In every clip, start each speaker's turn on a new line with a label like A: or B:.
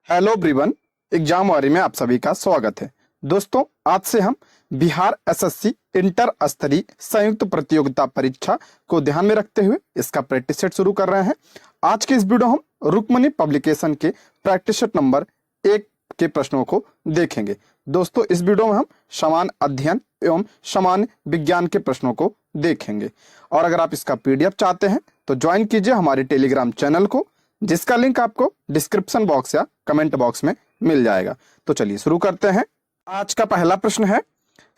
A: Hello everyone, exam वारी में आप सभी का स्वागत है। दोस्तों, आज से हम बिहार एसएससी इंटर स्तरीय संयुक्त प्रतियोगिता परीक्षा को ध्यान में रखते हुए इसका प्रैक्टिस सेट शुरू कर रहे हैं। आज के इस वीडियो हम रुक्मणी पब्लिकेशन के प्रैक्टिस सेट नंबर 1 के प्रश्नों को देखेंगे। दोस्तों, इस वीडियो में हम समान अध्ययन एवं सामान्य विज्ञान के प्रश्नों को देखेंगे। और अगर आप इसका पीडीएफ चाहते हैं तो ज्वाइन कीजिए हमारे टेलीग्राम चैनल को, जिसका लिंक आपको डिस्क्रिप्शन बॉक्स या कमेंट बॉक्स में मिल जाएगा। तो चलिए शुरू करते हैं। आज का पहला प्रश्न है,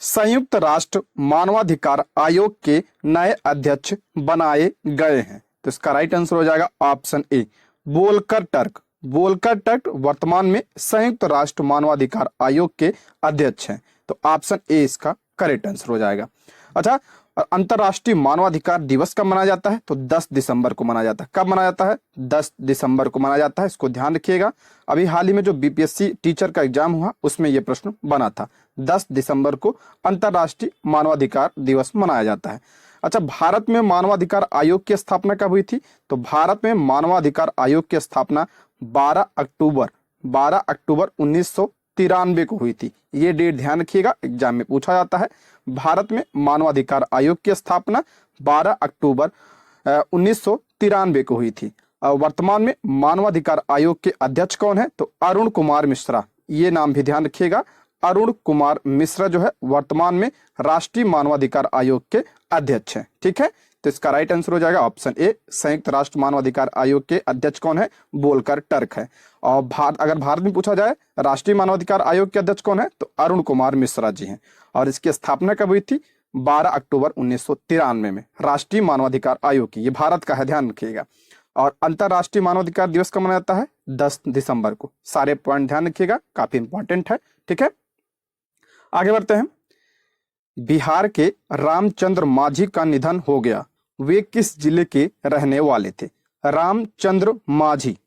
A: संयुक्त राष्ट्र मानवाधिकार आयोग के नए अध्यक्ष बनाए गए हैं। तो इसका राइट आंसर हो जाएगा option A, Volker Turk. Volker Turk वर्तमान में संयुक्त राष्ट्र मानवाधिकार आयोग के अध्यक्ष हैं। तो ऑप्शन ए इसका करेक्ट आंसर हो जाएगा। अच्छा, अंतर्राष्ट्रीय मानवाधिकार दिवस कब मनाया जाता है? तो 10 दिसंबर को मनाया जाता है। कब मनाया जाता है? 10 दिसंबर को मनाया जाता है। इसको ध्यान रखिएगा। अभी हाल ही में जो बीपीएससी टीचर का एग्जाम हुआ उसमें यह प्रश्न बना था। 10 दिसंबर को अंतर्राष्ट्रीय मानवाधिकार दिवस मनाया जाता है। अच्छा, भारत में मानवाधिकार आयोग की स्थापना कब हुई थी? तो भारत में मानवाधिकार आयोग की स्थापना 12 अक्टूबर 1993 को हुई थी। ये डेट ध्यान रखिएगा, एग्जाम में पूछा जाता है। भारत में मानवाधिकार आयोग की स्थापना 12 अक्टूबर 1993 को हुई थी। वर्तमान में मानवाधिकार आयोग के अध्यक्ष कौन है? तो अरुण कुमार मिश्रा। ये नाम भी ध्यान रखिएगा। अरुण कुमार मिश्रा जो है वर्तमान में राष्ट्रीय मानवाधिकार आयोग के अध्यक्ष हैं। ठीक है, तो इसका राइट आंसर हो जाएगा ऑप्शन ए, संयुक्त राष्ट्र मानवाधिकार आयोग के अध्यक्ष कौन है? वोल्कर टर्क है। और अगर भारत में पूछा जाए राष्ट्रीय मानवाधिकार आयोग के अध्यक्ष कौन है? तो अरुण कुमार मिश्रा जी हैं। और इसकी स्थापना कब हुई थी? 12 अक्टूबर 1993 में राष्ट्रीय मानवाधिकार आयोग की। ये भारत का है, ध्यान रखिएगा। और अंतर्राष्ट्रीय मानवाधिकार दिवस कब मनाया जाता है? 10 दिसंबर को। सारे पॉइंट ध्यान रखिएगा, काफी इंपॉर्टेंट है। ठीक है, आगे बढ़ते हैं। बिहार के रामचंद्र मांझी का निधन हो गया। वे किस जिले के रहने वाले थे? रामचंद्र मांझी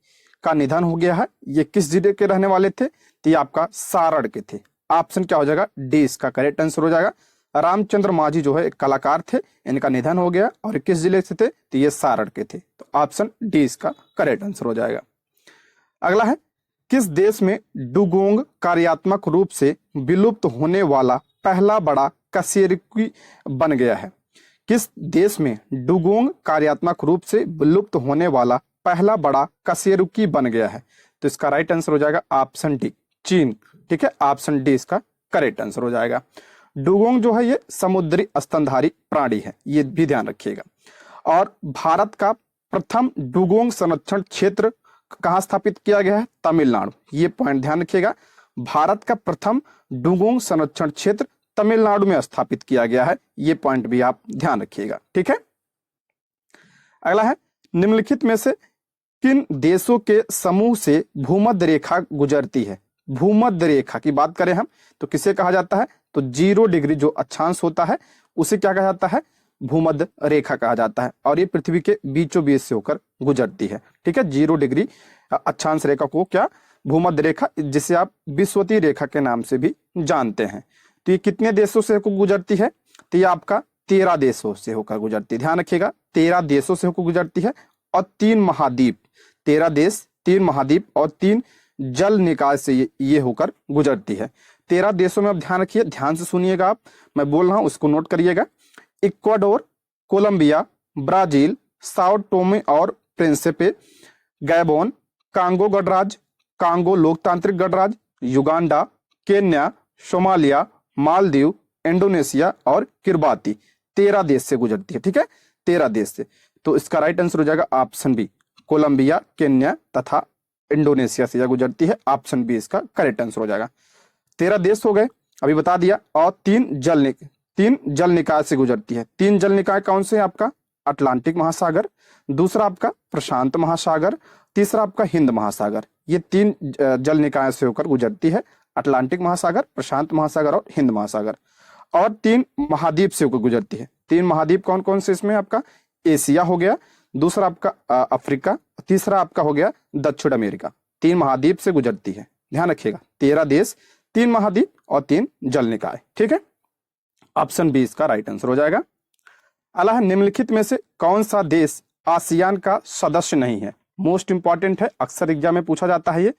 A: का निधन हो गया है। ये किस जिले के रहने वाले थे? तो ये आपका सारण के थे। ऑप्शन क्या हो जाएगा? डी इसका करेक्ट आंसर हो जाएगा। रामचंद्र मांझी जो है एक कलाकार थे, इनका निधन हो गया। और किस जिले से थे? तो ये सारण के थे। तो ऑप्शन डी इसका करेक्ट आंसर हो जाएगा। अगला है, किस देश में डुगोंग कार्यात्मक रूप से विलुप्त होने वाला पहला बड़ा कशेरुकी बन गया है? किस देश में डुगोंग कार्यात्मक रूप से विलुप्त होने वाला पहला बड़ा कशेरुकी बन गया है? तो इसका राइट आंसर हो जाएगा ऑप्शन डी, चीन। ठीक है, ऑप्शन डी इसका करेक्ट आंसर हो जाएगा। डुगोंग जो है ये समुद्री स्तनधारी प्राणी है, ये भी ध्यान रखिएगा। और भारत का प्रथम डुगोंग संरक्षण क्षेत्र कहाँ स्थापित किया गया है? तमिलनाडु। ये पॉइंट ध्यान रखिएगा। भारत का प्रथम डुगोंग संरक्षण क्षेत्र तमिलनाडु में स्थापित किया गया है। ये पॉइंट भी आप ध्यान रखिएगा। ठीक है, अगला है, निम्नलिखित में से किन देशों के समूह से भूमध्य रेखा गुजरती है? भूमध्य रेखा की बात करें हम तो किसे कहा जाता है? तो 0 डिग्री जो अक्षांश होता है उसे क्या कहा जाता है? भूमध्य रेखा कहा जाता है। और ये पृथ्वी के बीचों बीच से होकर गुजरती है। ठीक है, 0 डिग्री अक्षांश रेखा को क्या? भूमध्य रेखा, जिसे आप विषुवतीय रेखा के नाम से भी जानते हैं। तो ये कितने देशों से होकर गुजरती है? तो ये आपका 13 देशों से होकर गुजरती है। ध्यान रखिएगा, 13 देशों से होकर गुजरती है। और 3 महाद्वीप, 13 देश, 3 महाद्वीप और 3 जल निकाय से ये होकर गुजरती है। 13 देशों में आप ध्यान रखिए, ध्यान से सुनिएगा। आप मैं बोल रहा हूं उसको नोट करिएगा। Ecuador, Colombia, Brazil, Sao Tome और प्रिंसिपे, गैबोन, कांगो गणराज्य, कांगो लोकतांत्रिक गणराज्य, Uganda, Kenya, Somalia, Maldives, Indonesia और किरबाती। 13 देश से गुजरती है। ठीक है, 13 देश से। तो इसका राइट आंसर हो जाएगा ऑप्शन बी, कोलंबिया, केन्या तथा इंडोनेशिया से यह गुजरती है। ऑप्शन बी इसका करेक्ट आंसर हो जाएगा। 13 देश हो गए, अभी बता दिया। और 3 जल निकाय से गुजरती है। 3 जल निकाय कौन से हैं आपका? अटलांटिक महासागर, दूसरा आपका प्रशांत महासागर, तीसरा आपका हिंद महासागर। ये 3 जल निकाय से होकर गुजरती है। अटलांटिक महासागर, प्रशांत महासागर और हिंद महासागर। और 3 महाद्वीप से होकर गुजरती है। 3 महाद्वीप कौन कौन से इसमें? आपका एशिया हो गया, दूसरा आपका अफ्रीका, तीसरा आपका हो गया दक्षिण अमेरिका। 3 महाद्वीप से गुजरती है। ध्यान रखिएगा, 13 देश, 3 महाद्वीप और 3 जल निकाय। ठीक है, ऑप्शन बी इसका राइट आंसर हो जाएगा। अगला, निम्नलिखित में से कौन सा देश आसियान का सदस्य नहीं है? मोस्ट इंपॉर्टेंट है, अक्सर एग्जाम में पूछा जाता है ये।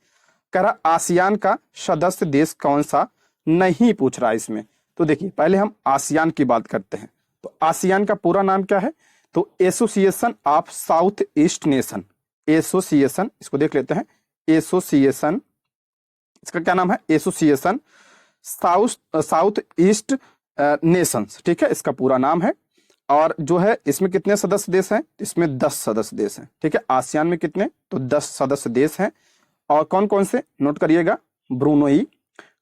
A: कह रहा आसियान का सदस्य देश कौन सा नहीं पूछ रहा है इसमें। तो देखिए पहले हम आसियान की बात करते हैं। तो आसियान का पूरा नाम क्या है? तो association of south east nation. Association, इसको देख लेते हैं। एसोसिएशन, इसका क्या नाम है? एसोसिएशन साउथ ईस्ट नेशंस, ठीक है, इसका पूरा नाम है। और जो है इसमें कितने सदस्य देश हैं? इसमें 10 सदस्य देश हैं, ठीक है। आसियान में कितने? तो 10 सदस्य देश हैं। और कौन कौन से नोट करिएगा? Brunei,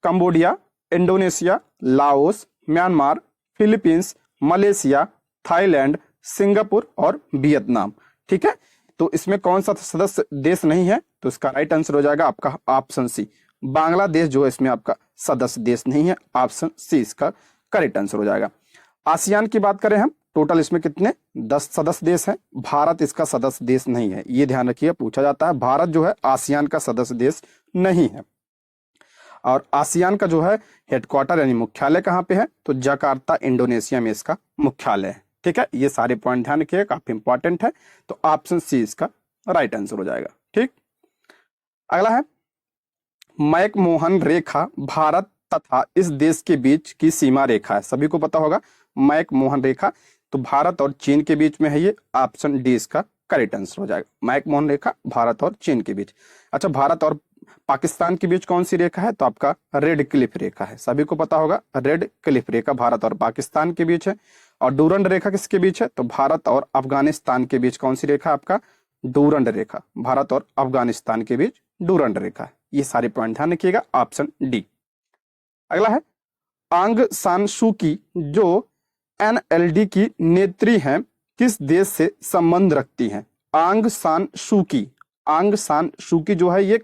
A: Cambodia, Indonesia, Laos, Myanmar, Philippines, Malaysia, Thailand, Singapore और वियतनाम, ठीक है। तो इसमें कौन सा सदस्य देश नहीं है? तो इसका राइट आंसर हो जाएगा आपका ऑप्शन सी, बांग्लादेश जो है इसमें आपका सदस्य देश नहीं है। ऑप्शन सी इसका करेक्ट आंसर हो जाएगा। आसियान की बात करें हम, टोटल इसमें कितने? 10 सदस्य देश हैं। भारत इसका सदस्य देश नहीं है, ये ध्यान रखिए, पूछा जाता है। भारत जो है आसियान का सदस्य देश नहीं है। और आसियान का जो है हेडक्वार्टर यानी मुख्यालय कहाँ पे है? तो जकार्ता इंडोनेशिया में इसका मुख्यालय है, ठीक है। ये सारे पॉइंट ध्यान रखिए, काफी इंपॉर्टेंट है। तो ऑप्शन सी इसका राइट आंसर हो जाएगा, ठीक। अगला है मैकमोहन रेखा भारत तथा इस देश के बीच की सीमा रेखा है। सभी को पता होगा मैकमोहन रेखा, तो भारत और चीन के बीच में है ये। ऑप्शन डी इसका करेक्ट आंसर हो जाएगा। मैकमोहन रेखा भारत और चीन के बीच। अच्छा, भारत और पाकिस्तान के बीच कौन सी रेखा है? तो आपका रेड क्लिफ रेखा है। सभी को पता होगा रेड क्लिफ रेखा भारत और पाकिस्तान के बीच है। और डूरंड रेखा किसके बीच है? तो भारत और अफगानिस्तान के बीच कौन सी रेखा? आपका डूरंड रेखा। भारत और अफगानिस्तान के बीच डूरंड रेखा है। ये सारे पॉइंट ध्यान रखिएगा, ऑप्शन डी। अगला है आंग सान सू की जो एनएलडी की नेत्री हैं किस देश से संबंध रखती हैं? आंग सान सू की, आंग सान सू की जो है ये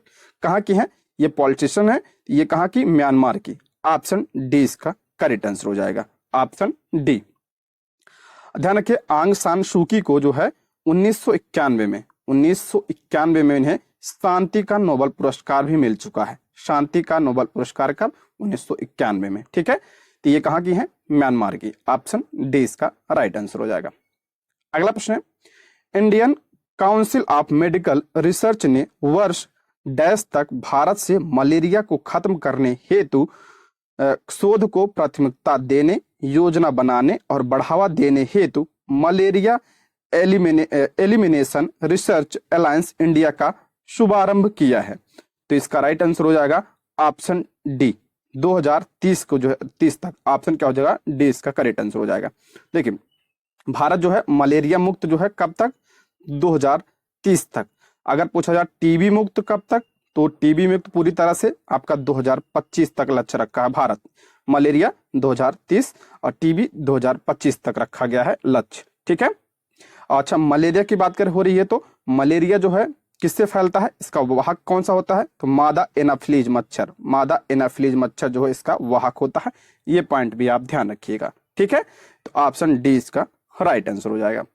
A: कहाँ की है? ये पॉलिटिशियन है। ये कहाँ की? म्यांमार की। ऑप्शन डी इसका करेक्ट आंसर हो जाएगा, ऑप्शन डी। ध्यान रखिए आंग सान सू की को जो है 1991 में इन्हें शांति का नोबेल पुरस्कार भी मिल चुका है। शांति का नोबेल पुरस्कार कब? 1991 में, ठीक है। तो ये कहाँ की है? म्यांमार की। ऑप्शन डी इसका राइट आंसर हो जाएगा। अगला प्रश्न है Indian council of medical research ने वर्ष डैश तक भारत से मलेरिया को खत्म करने हेतु शोध को प्राथमिकता देने, योजना बनाने और बढ़ावा देने हेतु malaria elimination research alliance India का शुभारंभ किया है। तो इसका राइट आंसर हो जाएगा ऑप्शन डी, 2030 को जो है 30 तक। ऑप्शन क्या हो जाएगा? डी इसका करेक्ट आंसर हो जाएगा। देखिए भारत जो है मलेरिया मुक्त जो है कब तक? 2030 तक। अगर पूछा जाए टीबी मुक्त कब तक? तो टीबी मुक्त पूरी तरह से आपका 2025 तक लक्ष्य रखा है भारत। मलेरिया 2030 और टीबी 2025 तक रखा गया है लक्ष्य, ठीक है। अच्छा, मलेरिया की बात हो रही है तो मलेरिया जो है किससे फैलता है? इसका वाहक कौन सा होता है? तो मादा एनाफिलीज मच्छर। मादा एनाफिलीज मच्छर जो है इसका वाहक होता है। ये पॉइंट भी आप ध्यान रखिएगा, ठीक है। तो ऑप्शन डी इसका राइट आंसर हो जाएगा।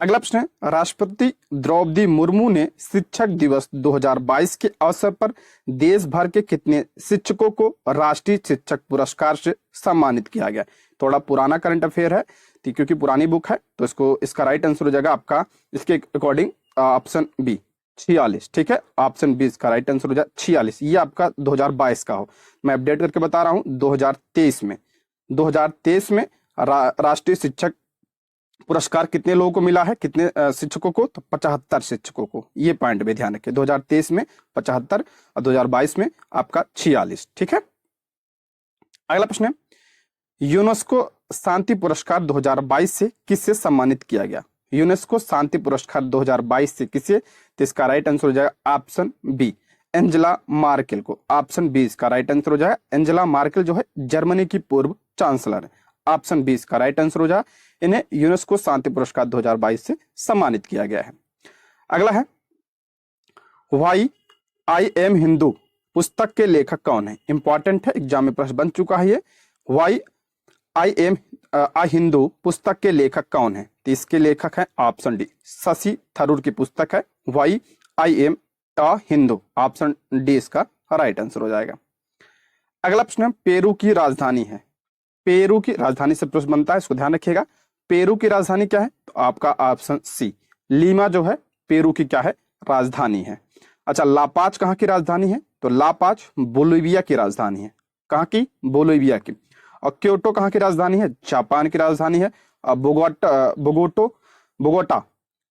A: अगला प्रश्न है राष्ट्रपति द्रौपदी मुर्मू ने शिक्षक दिवस 2022 के अवसर पर देश भर के कितने शिक्षकों को राष्ट्रीय शिक्षक पुरस्कार से सम्मानित किया गया? थोड़ा पुराना करंट अफेयर है क्योंकि पुरानी बुक है, तो इसका राइट आंसर हो जाएगा आपका इसके अकॉर्डिंग ऑप्शन बी 46, ठीक है। ऑप्शन बी इसका राइट आंसर हो जाए 46। ये आपका 2022 का हो, मैं अपडेट करके बता रहा हूँ। 2023 में राष्ट्रीय शिक्षक पुरस्कार कितने लोगों को मिला है? कितने शिक्षकों को? तो 75 शिक्षकों को। ये पॉइंट भी ध्यान रखिए, 2023 में 75 और 2022 में आपका 46, ठीक है। अगला प्रश्न है यूनेस्को शांति पुरस्कार 2022 से किससे सम्मानित किया गया? यूनेस्को शांति पुरस्कार 2022 से किसे? तो इसका राइट आंसर हो जाएगा ऑप्शन बी एंजेला मार्केल को। ऑप्शन बी इसका राइट आंसर हो जाएगा। एंजेला मार्केल जो है जर्मनी की पूर्व चांसलर है। ऑप्शन बी इसका राइट आंसर हो जाएगा। इन्हें यूनेस्को शांति पुरस्कार 2022 से सम्मानित किया गया है। अगला है व्हाई आई एम हिंदू पुस्तक के लेखक कौन है? इंपॉर्टेंट है, एग्जाम में प्रश्न बन चुका है ये। व्हाई आई एम आई हिंदू पुस्तक के लेखक कौन है? तो इसके लेखक है ऑप्शन डी शशि थरूर की पुस्तक है why I am a Hindu. Option D इसका राइट आंसर हो जाएगा। अगला प्रश्न है पेरू की राजधानी है। पेरू की राजधानी से प्रश्न बनता है, इसको ध्यान रखिएगा। पेरू की राजधानी क्या है? तो आपका ऑप्शन सी लीमा जो है पेरू की क्या है? राजधानी है। अच्छा, लापाज कहाँ की राजधानी है? तो लापाज बोलिविया की राजधानी है। कहाँ की? बोलिविया की। और क्योटो कहाँ की राजधानी है? जापान की राजधानी है। बोगोटा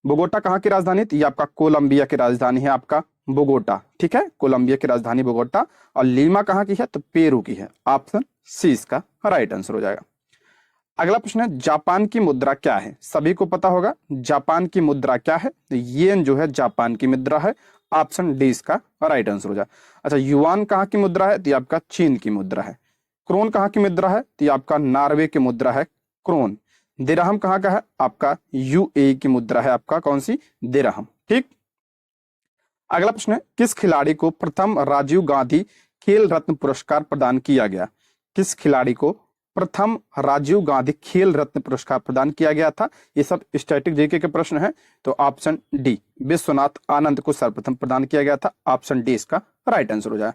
A: बोगोटा कहाँ की राजधानी है? तो ये आपका कोलंबिया की राजधानी है, आपका बोगोटा। ठीक है, कोलंबिया की राजधानी बोगोटा। और लीमा कहाँ की है? तो पेरू की है। ऑप्शन सी इसका राइट आंसर हो जाएगा। अगला प्रश्न है, जापान की मुद्रा क्या है? सभी को पता होगा जापान की मुद्रा क्या है? तो येन जो है जापान की मुद्रा है। ऑप्शन डी इसका राइट आंसर हो जाए। अच्छा, युआन कहाँ की मुद्रा है? तो ये आपका चीन की मुद्रा है। क्रोन कहाँ की मुद्रा है? तो ये आपका नॉर्वे की मुद्रा है, क्रोन। दिरहम कहाँ का है? आपका यूएई की मुद्रा है, आपका कौन सी? दिरहम। ठीक। अगला प्रश्न है, किस खिलाड़ी को प्रथम राजीव गांधी खेल रत्न पुरस्कार प्रदान किया गया? किस खिलाड़ी को प्रथम राजीव गांधी खेल रत्न पुरस्कार प्रदान किया गया था? ये सब स्टैटिक जीके के प्रश्न है। तो ऑप्शन डी, विश्वनाथ आनंद को सर्वप्रथम प्रदान किया गया था। ऑप्शन डी इसका राइट आंसर हो जाए।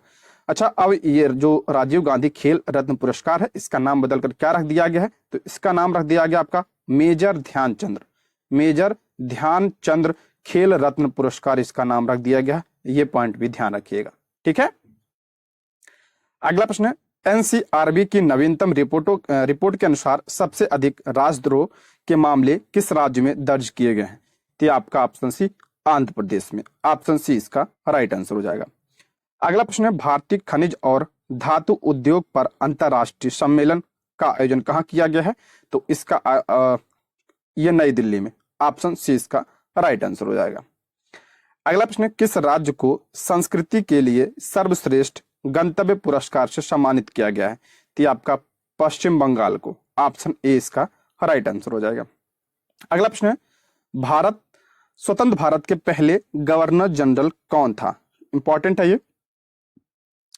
A: अच्छा, अब ये जो राजीव गांधी खेल रत्न पुरस्कार है, इसका नाम बदलकर क्या रख दिया गया है? तो इसका नाम रख दिया गया आपका मेजर ध्यानचंद्र। मेजर ध्यानचंद्र खेल रत्न पुरस्कार इसका नाम रख दिया गया। ये पॉइंट भी ध्यान रखिएगा। ठीक है। अगला प्रश्न है, एनसीआरबी की नवीनतम रिपोर्ट के अनुसार सबसे अधिक राजद्रोह के मामले किस राज्य में दर्ज किए गए हैं? तो आपका ऑप्शन सी, आंध्र प्रदेश में। ऑप्शन सी इसका राइट आंसर हो जाएगा। अगला प्रश्न है, भारतीय खनिज और धातु उद्योग पर अंतरराष्ट्रीय सम्मेलन का आयोजन कहाँ किया गया है? तो इसका ये नई दिल्ली में। ऑप्शन सी इसका राइट आंसर हो जाएगा। अगला प्रश्न है, किस राज्य को संस्कृति के लिए सर्वश्रेष्ठ गंतव्य पुरस्कार से सम्मानित किया गया है? तो आपका पश्चिम बंगाल को। ऑप्शन ए इसका राइट आंसर हो जाएगा। अगला प्रश्न है, स्वतंत्र भारत के पहले गवर्नर जनरल कौन था? इंपॉर्टेंट है ये।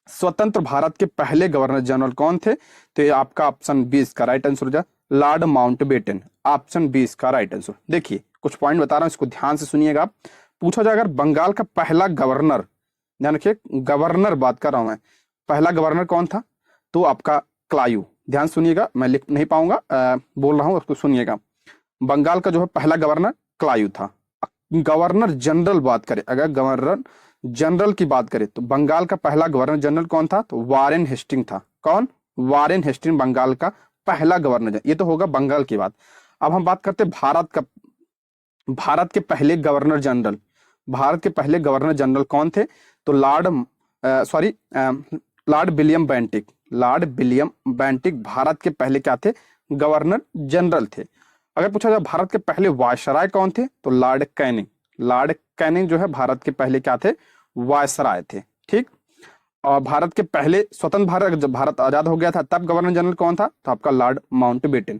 A: स्वतंत्र भारत के पहले गवर्नर जनरल कौन थे? तो ये आपका ऑप्शन बी इसका राइट आंसर हो जाए, लॉर्ड माउंटबेटन। ऑप्शन बी इसका राइट आंसर। देखिए, कुछ पॉइंट बता रहा हूं, इसको ध्यान से सुनिएगा। पूछा जाए अगर बंगाल का पहला गवर्नर, ध्यान रखिए, गवर्नर बात कर रहा हूं मैं, पहला गवर्नर कौन था? तो आपका क्लायू। ध्यान सुनिएगा, मैं लिख नहीं पाऊंगा, बोल रहा हूं, उसको सुनिएगा। बंगाल का जो है पहला गवर्नर क्लायू था। गवर्नर जनरल बात करें, अगर गवर्नर जनरल की बात करें तो बंगाल का पहला गवर्नर जनरल कौन था? तो वारेन हेस्टिंग था। कौन? वारेन हेस्टिंग बंगाल का पहला गवर्नर। ये तो होगा बंगाल की बात। अब हम बात करते हैं भारत के पहले गवर्नर जनरल। भारत के पहले गवर्नर जनरल कौन थे? तो Lord William Bentinck. Lord William Bentinck Bharat के पहले क्या थे? गवर्नर जनरल थे। अगर पूछा जाए भारत के पहले वायसराय कौन थे? तो लॉर्ड कैनिंग। लॉर्ड कैनिंग जो है भारत के पहले क्या थे? वायसराय थे। ठीक। और भारत के पहले स्वतंत्र भारत, जब भारत आजाद हो गया था तब गवर्नर जनरल कौन था? तो आपका लॉर्ड माउंटबेटन।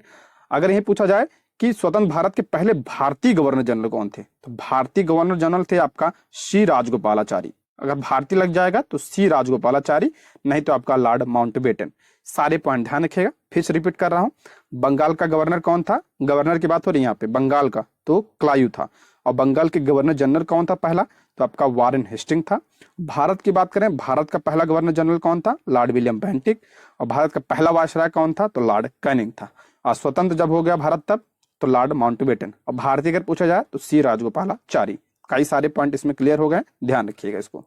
A: अगर यही पूछा जाए कि स्वतंत्र भारत के पहले भारतीय गवर्नर जनरल कौन थे? तो भारतीय गवर्नर जनरल थे आपका सी राजगोपालाचारी। अगर भारतीय लग जाएगा तो सी राजगोपालाचारी, नहीं तो आपका लॉर्ड माउंटबेटन। सारे पॉइंट ध्यान रखिएगा। फिर से रिपीट कर रहा हूं, बंगाल का गवर्नर कौन था? गवर्नर की बात हो रही है यहाँ पे, बंगाल का तो क्लायू था। और बंगाल के गवर्नर जनरल कौन था पहला? तो आपका वारेन हेस्टिंग था। भारत की बात करें, भारत का पहला गवर्नर जनरल कौन था? Lord William Bentinck. और भारत का पहला वायसराय कौन था? तो लॉर्ड कैनिंग था। और स्वतंत्र जब हो गया भारत तब तो लॉर्ड माउंटबेटन। और भारतीय अगर पूछा जाए तो सी राजगोपालाचारी। कई सारे पॉइंट इसमें क्लियर हो गए, ध्यान रखिएगा इसको।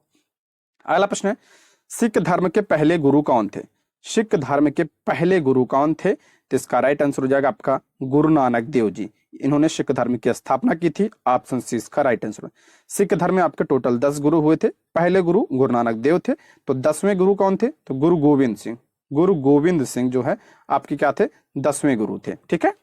A: अगला प्रश्न है, सिख धर्म के पहले गुरु कौन थे? सिख धर्म के पहले गुरु कौन थे? तो इसका राइट आंसर हो जाएगा आपका गुरु नानक देव जी। इन्होंने सिख धर्म की स्थापना की थी। ऑप्शन सी इसका राइट आंसर। सिख धर्म में आपके टोटल 10 गुरु हुए थे। पहले गुरु गुरु नानक देव थे। तो 10वें गुरु कौन थे? तो गुरु गोविंद सिंह। गुरु गोविंद सिंह जो है आपके क्या थे? 10वें गुरु थे। ठीक है।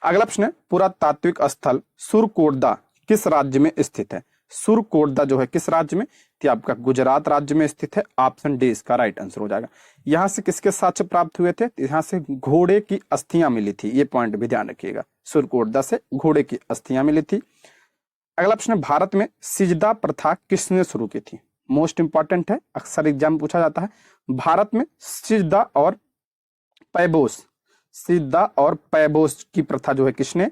A: अगला प्रश्न है, पुरातात्विक स्थल सुरकोटदा किस राज्य में स्थित है? सुरकोटदा जो है किस राज्य में? तो आपका गुजरात राज्य में स्थित है। ऑप्शन डी इसका राइट आंसर हो जाएगा। यहां से किसके साक्ष्य प्राप्त हुए थे? यहां से घोड़े की अस्थियां मिली थी। ये पॉइंट भी ध्यान रखिएगा, सुरकोटदा से घोड़े की अस्थियां मिली थी। अगला प्रश्न, भारत में सिजदा प्रथा किसने शुरू की थी? मोस्ट इंपॉर्टेंट है, अक्सर एग्जाम में पूछा जाता है। भारत में सिजदा और पैबोस की प्रथा जो है किसने?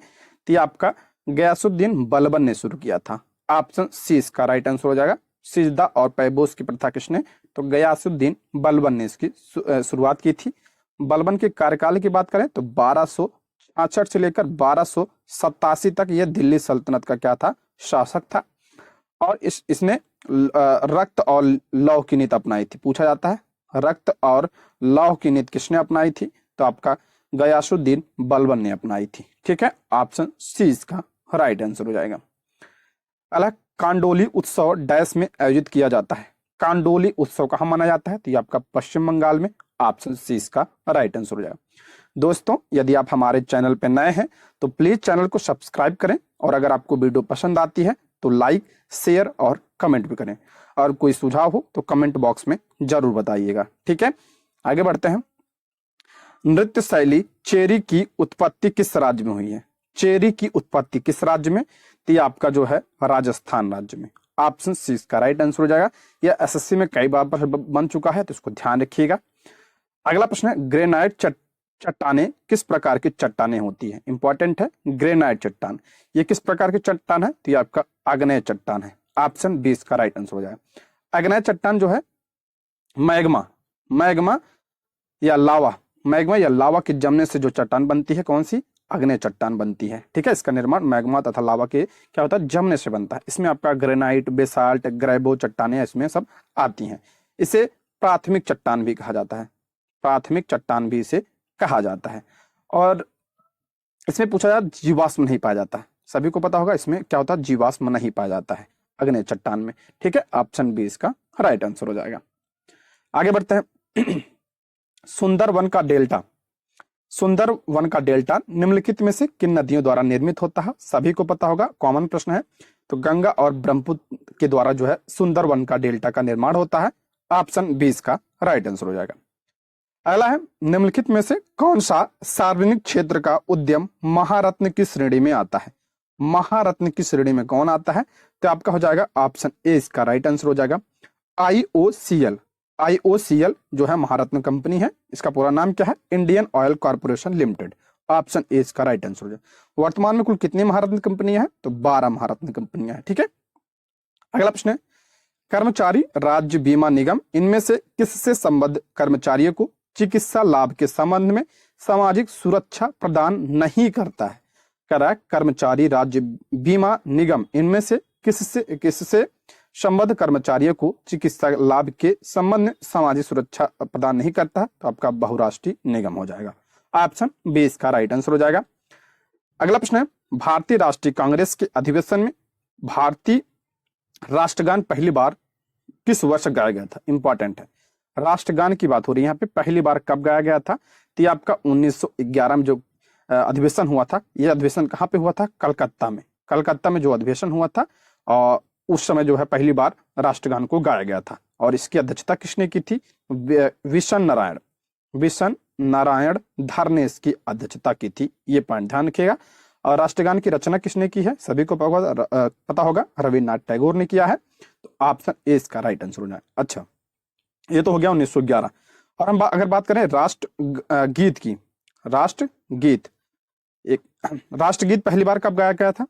A: तो आपका गयासुद्दीन बलबन ने शुरू किया था। ऑप्शन सी इसका राइट आंसर हो जाएगा। सिजदा और पैबोस की प्रथा किसने? तो गयासुद्दीन बलबन ने इसकी शुरुआत की थी। बलबन के कार्यकाल की बात करें तो 1266 से लेकर 1287 तक यह दिल्ली सल्तनत का क्या था? शासक था। और इसने रक्त और लौह की नीति अपनाई थी। पूछा जाता है रक्त और लौह की नीति किसने अपनाई थी, तो आपका गयासुद्दीन बलबन ने अपनाई थी। ठीक है, ऑप्शन सी इसका राइट आंसर हो जाएगा। अगला, कांडोली उत्सव डैश में आयोजित किया जाता है। कांडोली उत्सव कहाँ मनाया जाता है, तो ये आपका पश्चिम बंगाल में। ऑप्शन सी इसका राइट आंसर हो जाएगा। दोस्तों, यदि आप हमारे चैनल पर नए हैं तो प्लीज चैनल को सब्सक्राइब करें, और अगर आपको वीडियो पसंद आती है तो लाइक, शेयर और कमेंट भी करें, और कोई सुझाव हो तो कमेंट बॉक्स में जरूर बताइएगा। ठीक है, आगे बढ़ते हैं। नृत्य शैली चेरी की उत्पत्ति किस राज्य में हुई है? चेरी की उत्पत्ति किस राज्य में, तो ये आपका जो है राजस्थान राज्य में। ऑप्शन सी इसका राइट आंसर हो जाएगा। यह एसएससी में कई बार बन चुका है, तो इसको ध्यान रखिएगा। अगला प्रश्न है, ग्रेनाइट चट्टाने किस प्रकार की चट्टाने होती है? इंपॉर्टेंट है, ग्रेनाइट चट्टान ये किस प्रकार की चट्टान है, तो ये आपका आग्नेय चट्टान है। ऑप्शन बी इसका राइट आंसर हो जाएगा। आग्नेय चट्टान जो है मैग्मा या लावा के जमने से जो चट्टान बनती है, कौन सी? आग्नेय चट्टान बनती है। ठीक है, इसका निर्माण मैग्मा तथा लावा के क्या होता है, जमने से बनता है। इसमें आपका ग्रेनाइट, बेसाल्ट, ग्रेबो चट्टाने इसमें सब आती हैं। इसे प्राथमिक चट्टान भी कहा जाता है, प्राथमिक चट्टान भी इसे कहा जाता है। और इसमें पूछा जाता जीवाश्म नहीं पाया जाता है, सभी को पता होगा इसमें क्या होता है, जीवाश्म नहीं पाया जाता है आग्नेय चट्टान में। ठीक है, ऑप्शन बी इसका राइट आंसर हो जाएगा। आगे बढ़ते हैं। सुंदरवन का डेल्टा निम्नलिखित में से किन नदियों द्वारा निर्मित होता है? सभी को पता होगा, कॉमन प्रश्न है। तो गंगा और ब्रह्मपुत्र के द्वारा जो है सुंदरवन का डेल्टा का निर्माण होता है। ऑप्शन बी इसका राइट आंसर हो जाएगा। अगला है, निम्नलिखित में से कौन सा सार्वजनिक क्षेत्र का उद्यम महारत्न की श्रेणी में आता है? महारत्न की श्रेणी में कौन आता है, तो आपका हो जाएगा ऑप्शन ए इसका राइट आंसर हो जाएगा। आईओसीएल जो है महारत्न कंपनी है। इसका पूरा नाम क्या है? Indian oil corporation limited. Option A इसका राइट आंसर हो जाएगा। वर्तमान में कुल कितनी महारत्न कंपनियां हैं, तो 12 महारत्न कंपनियां हैं। ठीक है, अगला प्रश्न है, कर्मचारी राज्य बीमा निगम इनमें से किससे संबद्ध कर्मचारियों को चिकित्सा लाभ के संबंध में सामाजिक सुरक्षा प्रदान नहीं करता है? करेक्ट, कर्मचारी राज्य बीमा निगम इनमें से किससे संबद्ध कर्मचारियों को चिकित्सा लाभ के संबंध में सामाजिक सुरक्षा प्रदान नहीं करता है? तो आपका बहुराष्ट्रीय निगम हो जाएगा। ऑप्शन बी इसका राइट आंसर हो जाएगा। अगला प्रश्न है, भारतीय राष्ट्रीय कांग्रेस के अधिवेशन में भारतीय राष्ट्रगान पहली बार किस वर्ष गाया गया था? इंपॉर्टेंट है, राष्ट्रगान की बात हो रही है यहाँ पे। पहली बार कब गाया गया था, तो ये आपका 1911 में जो अधिवेशन हुआ था। ये अधिवेशन कहाँ पे हुआ था? कलकत्ता में जो अधिवेशन हुआ था, और उस समय जो है पहली बार राष्ट्रगान को गाया गया था। और इसकी अध्यक्षता किसने की थी? विशन नारायण धर ने इसकी अध्यक्षता की थी। ये पॉइंट ध्यान रखिएगा। और राष्ट्रगान की रचना किसने की है? सभी को पता होगा, रविन्द्रनाथ टैगोर ने किया है। तो ऑप्शन ए इसका राइट आंसर हो जाए। अच्छा, ये तो हो गया 1911। और हम अगर बात करें राष्ट्रगीत की, राष्ट्रगीत पहली बार कब गाया गया था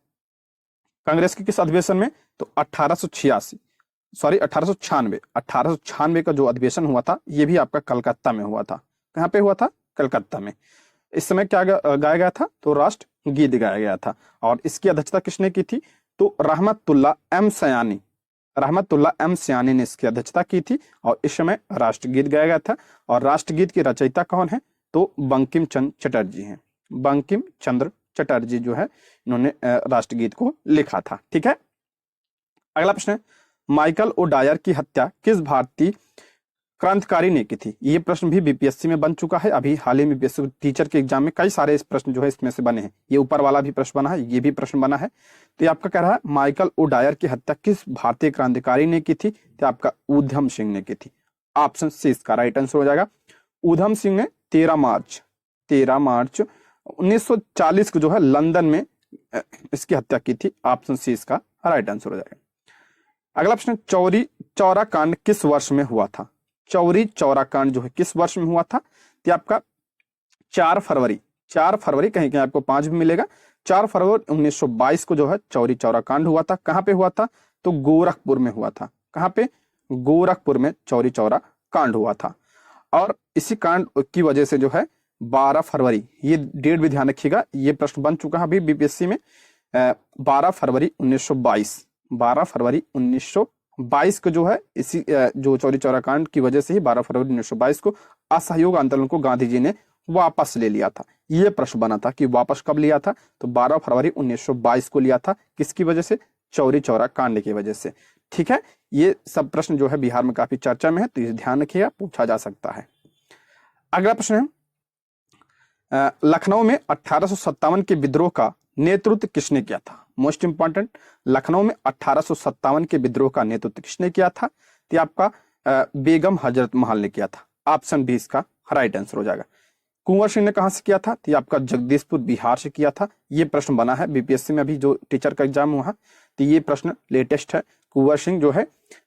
A: कांग्रेस के किस अधिवेशन में? तो 1896 का जो अधिवेशन हुआ था, ये भी आपका कलकत्ता में हुआ था। कहाँ पे हुआ था? कलकत्ता में। इस समय क्या गाया गया था? तो राष्ट्रगीत गाया गया था। और इसकी अध्यक्षता किसने की थी? तो रहमतुल्लाह एम सयानी ने इसकी अध्यक्षता की थी। और इस समय राष्ट्रगीत गाया गया था। और राष्ट्रगीत की रचयिता कौन है? तो बंकिम चंद्र चटर्जी हैं। बंकिम चंद्र चटर्जी जो है, इन्होंने राष्ट्रगीत को लिखा था। ठीक है, अगला प्रश्न है, माइकल ओ डायर की हत्या किस भारतीय क्रांतिकारी ने की थी? ये प्रश्न भी बीपीएससी में बन चुका है। अभी हाल ही में बीपीएससी टीचर के एग्जाम में कई सारे इस प्रश्न जो है इसमें से बने हैं। ये ऊपर वाला भी प्रश्न बना है, ये भी प्रश्न बना है। तो ये आपका कह रहा है, माइकल ओ डायर की हत्या किस भारतीय क्रांतिकारी ने की थी? तो आपका ऊधम सिंह ने की थी। ऑप्शन सी इसका राइट आंसर हो जाएगा। ऊधम सिंह ने 13 मार्च 1940 को जो है लंदन में इसकी हत्या की थी। ऑप्शन सी इसका राइट आंसर हो जाएगा। अगला प्रश्न, चौरी चौरा कांड किस वर्ष में हुआ था? चौरी चौरा कांड जो है किस वर्ष में हुआ था? तो आपका 4 फरवरी, कहीं कहीं आपको 5 भी मिलेगा। 4 फरवरी 1922 को जो है चौरी चौरा कांड हुआ था। कहाँ पे हुआ था? तो गोरखपुर में हुआ था। कहाँ पे? गोरखपुर में चौरी चौरा कांड हुआ था। और इसी कांड की वजह से जो है 12 फरवरी, ये डेट भी ध्यान रखिएगा, ये प्रश्न बन चुका है अभी बीपीएससी में। 12 फरवरी 1922 12 फरवरी 1922 को जो है इसी जो चौरी चौरा कांड की वजह से ही 12 फरवरी 1922 को असहयोग आंदोलन को गांधी जी ने वापस ले लिया था। ये प्रश्न बना था कि वापस कब लिया था, तो 12 फरवरी 1922 को लिया था। किसकी वजह से? चौरी चौरा कांड की वजह से। ठीक है, ये सब प्रश्न जो है बिहार में काफी चर्चा में है, तो इसे ध्यान रखिएगा, पूछा जा सकता है। अगला प्रश्न है लखनऊ में 1857 के विद्रोह का नेतृत्व किसने किया था? मोस्ट इंपॉर्टेंट, लखनऊ में 1857 के विद्रोह का नेतृत्व किसने किया था? तो आपका बेगम हजरत महल ने किया था। ऑप्शन बी इसका राइट आंसर हो जाएगा। कुंवर सिंह ने कहां से किया था? तो आपका जगदीशपुर बिहार से किया था। ये प्रश्न बना है बीपीएससी में, अभी जो टीचर का एग्जाम हुआ, तो ये प्रश्न लेटेस्ट है। कुंवर सिंह जो है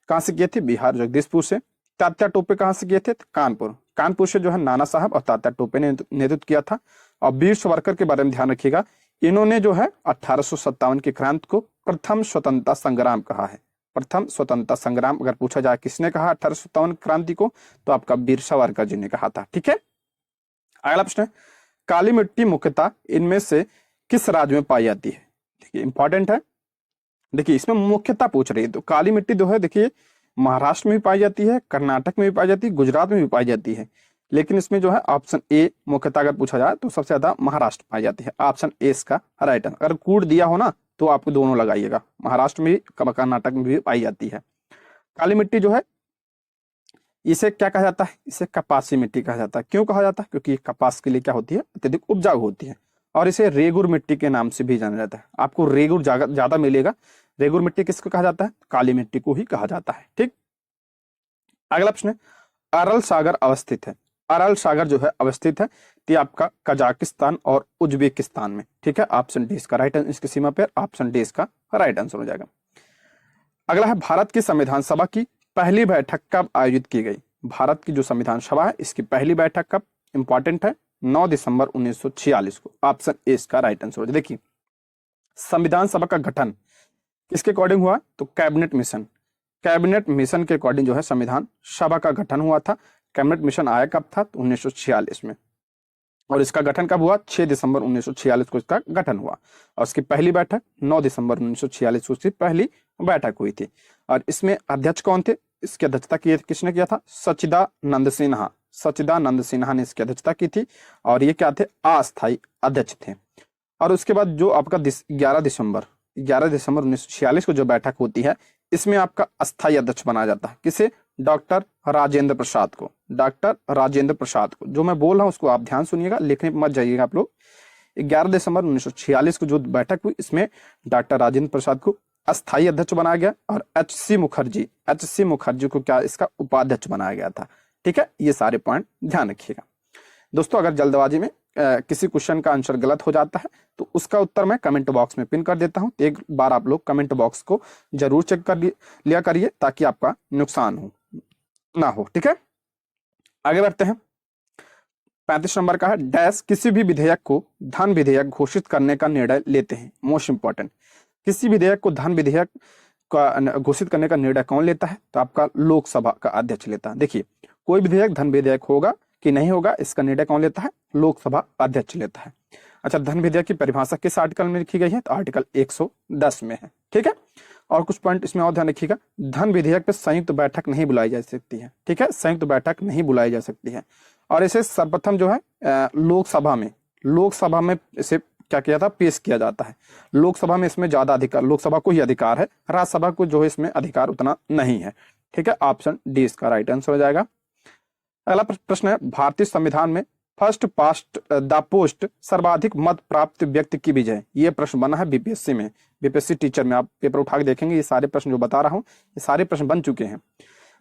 A: कहां से किए थे? बिहार, जगदीशपुर से। तात्या टोपे कहां से किए थे? कानपुर। कानपुर से जो है नाना साहब और तात्या टोपे ने नेतृत्व किया था। और वीर सावरकर के बारे में ध्यान रखिएगा, इन्होंने जो है 1857 की क्रांति को प्रथम स्वतंत्रता संग्राम कहा है। प्रथम स्वतंत्रता संग्राम अगर पूछा जाए किसने कहा 1857 क्रांति को, तो आपका वीर सावरकर जी ने कहा था। ठीक है, अगला प्रश्न है काली मिट्टी मुख्यतः इनमें से किस राज्य में पाई जाती है? देखिए इंपॉर्टेंट है, देखिए इसमें मुख्यतः पूछ रही है, तो काली मिट्टी जो है देखिए महाराष्ट्र में भी पाई जाती है, कर्नाटक में भी पाई जाती है, गुजरात में भी पाई जाती है। लेकिन इसमें जो है ऑप्शन ए मुख्यतः अगर पूछा जाए तो सबसे ज्यादा महाराष्ट्र पाई जाती है। ऑप्शन ए इसका राइट आंसर। अगर कूट दिया हो ना तो आपको दोनों लगाइएगा, महाराष्ट्र में भी कर्नाटक में भी पाई जाती है। काली मिट्टी जो है इसे क्या कहा जाता है? इसे कपासी मिट्टी कहा जाता है। क्यों कहा जाता है? क्योंकि कपास के लिए क्या होती है? अत्यधिक उपजाऊ होती है। और इसे रेगुर मिट्टी के नाम से भी जाना जाता है। आपको रेगुर ज्यादा मिलेगा। रेगुर मिट्टी किसको कहा जाता है? काली मिट्टी को ही कहा जाता है। ठीक, अगला प्रश्न है अरल सागर अवस्थित है। अरल सागर जो है अवस्थित है ये आपका कजाकिस्तान और उज्बेकिस्तान में। ठीक है, ऑप्शन डी इसका राइट आंसर, इसकी सीमा पर ऑप्शन डी इसका राइट आंसर हो जाएगा। अगला है भारत की संविधान सभा की पहली बैठक कब आयोजित की गई? भारत की जो संविधान सभा है इसकी पहली बैठक कब? इंपॉर्टेंट है 9 दिसंबर 1946 को। ऑप्शन ए इसका राइट आंसर हो जाएगा। देखिए संविधान सभा का गठन किसके अकॉर्डिंग हुआ? तो कैबिनेट मिशन, कैबिनेट मिशन के अकॉर्डिंग जो है संविधान सभा का गठन हुआ था। कैबिनेट मिशन आया कब था? तो 1946 में। और इसका गठन कब हुआ? 6 दिसंबर 1946 को इसका गठन हुआ। और इसकी पहली बैठक 9 दिसंबर 1946 को इसकी पहली बैठक हुई थी। और इसमें अध्यक्ष कौन थे? इसकी अध्यक्षता किसने किया था? सच्चिदानंद सिन्हा। सच्चिदानंद सिन्हा ने इसकी अध्यक्षता की थी। और ये क्या थे? अस्थायी अध्यक्ष थे। और उसके बाद जो आपका 11 दिसंबर 1946 को जो बैठक होती है इसमें आपका अस्थायी अध्यक्ष बनाया जाता है। किसे? डॉक्टर राजेंद्र प्रसाद को। डॉक्टर राजेंद्र प्रसाद को, जो मैं बोल रहा हूं उसको आप ध्यान सुनिएगा, लिखने पर मत जाइएगा आप लोग। 11 दिसंबर 1946 को जो बैठक हुई इसमें डॉक्टर राजेंद्र प्रसाद को अस्थायी अध्यक्ष बनाया गया और एच.सी. मुखर्जी को क्या इसका उपाध्यक्ष बनाया गया था। ठीक है, ये सारे पॉइंट ध्यान रखिएगा दोस्तों। अगर जल्दबाजी में किसी क्वेश्चन का आंसर गलत हो जाता है तो उसका उत्तर मैं कमेंट बॉक्स में पिन कर देता हूं। एक बार आप लोग कमेंट बॉक्स को जरूर चेक कर लिया करिए ताकि आपका नुकसान ना हो। ठीक है, आगे बढ़ते हैं। 35 नंबर का है डैश किसी भी विधेयक को धन विधेयक घोषित करने का निर्णय लेते हैं। मोस्ट इंपॉर्टेंट, किसी विधेयक को धन विधेयक का घोषित करने का निर्णय कौन लेता है? तो आपका लोकसभा का अध्यक्ष लेता है। देखिए कोई विधेयक धन विधेयक होगा कि नहीं होगा इसका निर्णय कौन लेता है? लोकसभा अध्यक्ष लेता है। अच्छा, धन विधेयक की परिभाषा किस आर्टिकल में लिखी गई है? तो आर्टिकल 110 में है। ठीक है, और कुछ पॉइंट इसमें और ध्यान रखिएगा। धन विधेयक पे संयुक्त बैठक नहीं बुलाई जा सकती है। ठीक है, संयुक्त बैठक नहीं बुलाई जा सकती है। और इसे सर्वप्रथम जो है लोकसभा में इसे क्या किया था? पेश किया जाता है। लोकसभा में इसमें ज्यादा अधिकार, लोकसभा को ही अधिकार है, राज्यसभा को जो है इसमें अधिकार उतना नहीं है। ठीक है, ऑप्शन डी इसका राइट आंसर हो जाएगा। अगला प्रश्न है भारतीय संविधान में फर्स्ट पास्ट द पोस्ट सर्वाधिक मत प्राप्त व्यक्ति की विजय। ये प्रश्न बना है बीपीएससी में, बीपीएससी टीचर में। आप पेपर उठा के देखेंगे, ये सारे प्रश्न जो बता रहा हूं ये सारे प्रश्न बन चुके हैं।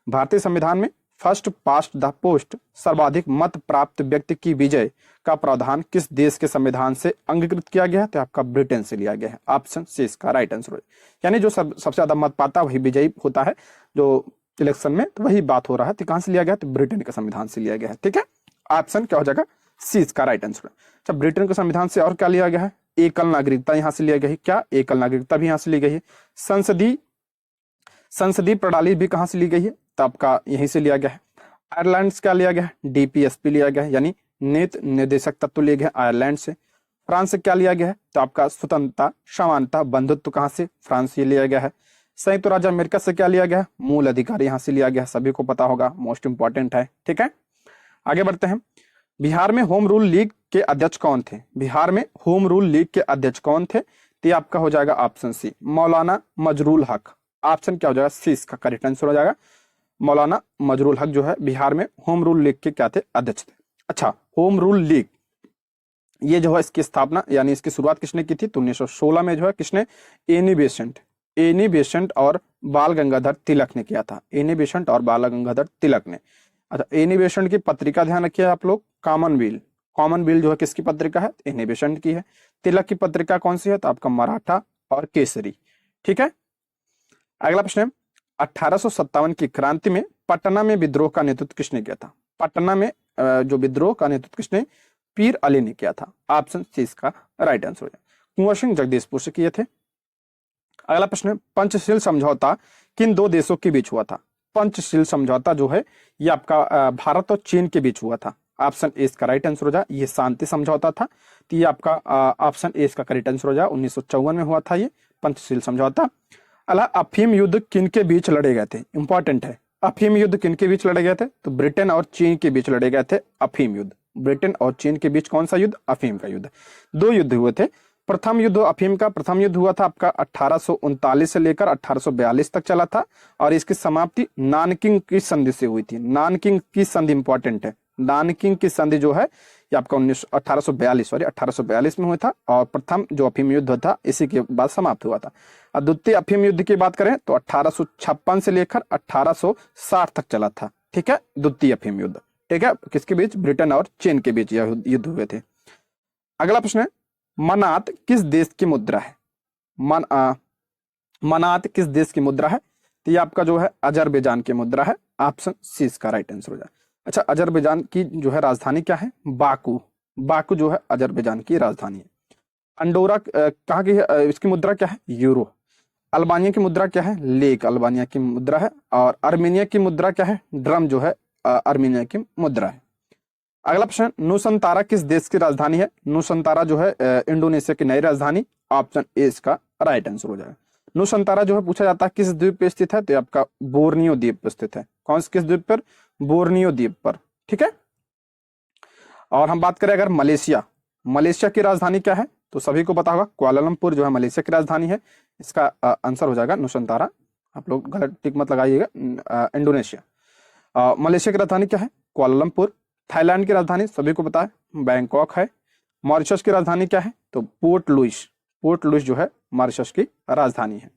A: भारतीय संविधान में फर्स्ट पास्ट द पोस्ट सर्वाधिक मत प्राप्त व्यक्ति की विजय का प्रावधान किस देश के संविधान से अंगीकृत किया गया है? तो आपका ब्रिटेन से लिया गया है। ऑप्शन सी इसका राइट आंसर है। यानी जो सबसे ज्यादा मत पाता वही विजयी होता है जो इलेक्शन में, तो वही बात हो रहा है। तो कहां से लिया गया? तो ब्रिटेन के संविधान से लिया गया है। ठीक है, ऑप्शन क्या हो जाएगा? सी इसका राइट आंसर है। अच्छा, ब्रिटेन के संविधान से और क्या लिया गया है? एकल नागरिकता यहां से लिया गया है। क्या? एकल नागरिकता भी यहां से ली गई है। संसदीय प्रणाली भी कहां से ली गई है? तो आपका यहीं से लिया गया है। आयरलैंड से क्या लिया गया है? डीपीएसपी लिया गया है, यानी नीति निर्देशक तत्व लिए गए आयरलैंड से। फ्रांस से क्या लिया गया है? तो आपका स्वतंत्रता, समानता, बंधुत्व कहां से? फ्रांस से लिया गया है। संयुक्त राज्य अमेरिका से क्या लिया गया है? मूल अधिकार यहां से लिया गया, सभी को पता होगा, मोस्ट इंपॉर्टेंट है। ठीक है, आगे बढ़ते हैं। बिहार में होम रूल लीग के अध्यक्ष कौन थे? बिहार में होम रूल लीग के अध्यक्ष कौन थे? तो ये आपका हो जाएगा ऑप्शन सी, मौलाना मजरूल हक। ऑप्शन क्या हो जाएगा? सी इसका करेक्ट आंसर हो जाएगा। मौलाना मजरूल हक जो है बिहार में होम रूल लीग के क्या थे? अध्यक्ष थे। अच्छा, होम रूल लीग ये जो है इसकी स्थापना यानी इसकी शुरुआत किसने की थी? तो 1916 में जो है किसने? एनी बेसेंट और बाल गंगाधर तिलक ने किया था। एनी बेसेंट और बाल गंगाधर तिलक ने। अच्छा, एनी बेसेंट की पत्रिका ध्यान रखिए आप लोग, कॉमनवेल्थ जो है किसकी पत्रिका है? एनी बेसेंट की है। तिलक की पत्रिका कौन सी है? तो आपका मराठा और केसरी। ठीक है, अगला प्रश्न है, 1857 की क्रांति में पटना में विद्रोह का नेतृत्व किसने किया था? पटना में जो विद्रोह का नेतृत्व किसने? पीर अली ने किया था। ऑप्शन सी इसका राइट आंसर हो जाए। कुंवर सिंह जगदीशपुर से किए थे। अगला प्रश्न है, पंचशील समझौता किन दो देशों के बीच हुआ था? पंचशील समझौता जो है ये आपका भारत और चीन के बीच हुआ था। ऑप्शन ए इसका राइट आंसर हो जाए। ये शांति समझौता था, तो ये आपका ऑप्शन ए इसका करेक्ट आंसर हो जाए। 1954 में हुआ था ये पंचशील समझौता। अला अफीम युद्ध किन के बीच लड़े गए थे? इंपॉर्टेंट है, अफीम युद्ध किन के बीच लड़े गए थे? तो ब्रिटेन और चीन के बीच लड़े गए थे अफीम युद्ध। ब्रिटेन और चीन के बीच कौन सा युद्ध? अफीम का युद्ध। दो युद्ध हुए थे। प्रथम युद्ध अफीम का प्रथम युद्ध हुआ था आपका 1839 से लेकर 1842 तक चला था, और इसकी समाप्ति नानकिंग की संधि से हुई थी। नानकिंग की संधि इंपॉर्टेंट है। नानकिंग की संधि जो है ये आपका 1842 में हुआ था, और प्रथम जो अफीम युद्ध था इसी के बाद समाप्त हुआ था। और द्वितीय अफीम युद्ध की बात करें तो 1856 से लेकर 1860 तक चला था। ठीक है, द्वितीय अफीम युद्ध। ठीक है, किसके बीच? ब्रिटेन और चीन के बीच यह युद्ध हुए थे। अगला प्रश्न है, मनात किस देश की मुद्रा है? मनात किस देश की मुद्रा है? तो ये आपका जो है अजरबैजान की मुद्रा है। ऑप्शन सी इसका राइट आंसर हो जाए। अच्छा, अजरबैजान की जो है राजधानी क्या है? बाकू। बाकू जो है अजरबैजान की राजधानी है। अंडोरा कहाँ की है? इसकी मुद्रा क्या है? यूरो। अल्बानिया की मुद्रा क्या है? लेक अल्बानिया की मुद्रा है। और अर्मेनिया की मुद्रा क्या है? ड्रम जो है अर्मेनिया की मुद्रा है। अगला प्रश्न, नुसंतारा किस देश की राजधानी है? नुसंतारा जो है इंडोनेशिया की नई राजधानी। ऑप्शन ए इसका राइट आंसर हो जाएगा। नुसंतारा जो है पूछा जाता है किस द्वीप पे स्थित है? तो आपका बोर्नियो द्वीप पर स्थित है। कौन किस द्वीप पर? बोर्नियो द्वीप पर। ठीक है, और हम बात करें अगर मलेशिया की राजधानी क्या है? तो सभी को पता होगा, कुआलालंपुर जो है मलेशिया की राजधानी है। इसका आंसर हो जाएगा नुसंतारा। आप लोग गलत टिक मत लगाइएगा। इंडोनेशिया। मलेशिया की राजधानी क्या है? कुआलालंपुर। थाईलैंड की राजधानी सभी को पता है, बैंकॉक है। मॉरिशस की राजधानी क्या है? तो पोर्ट लुइस जो है मॉरिशस की राजधानी है।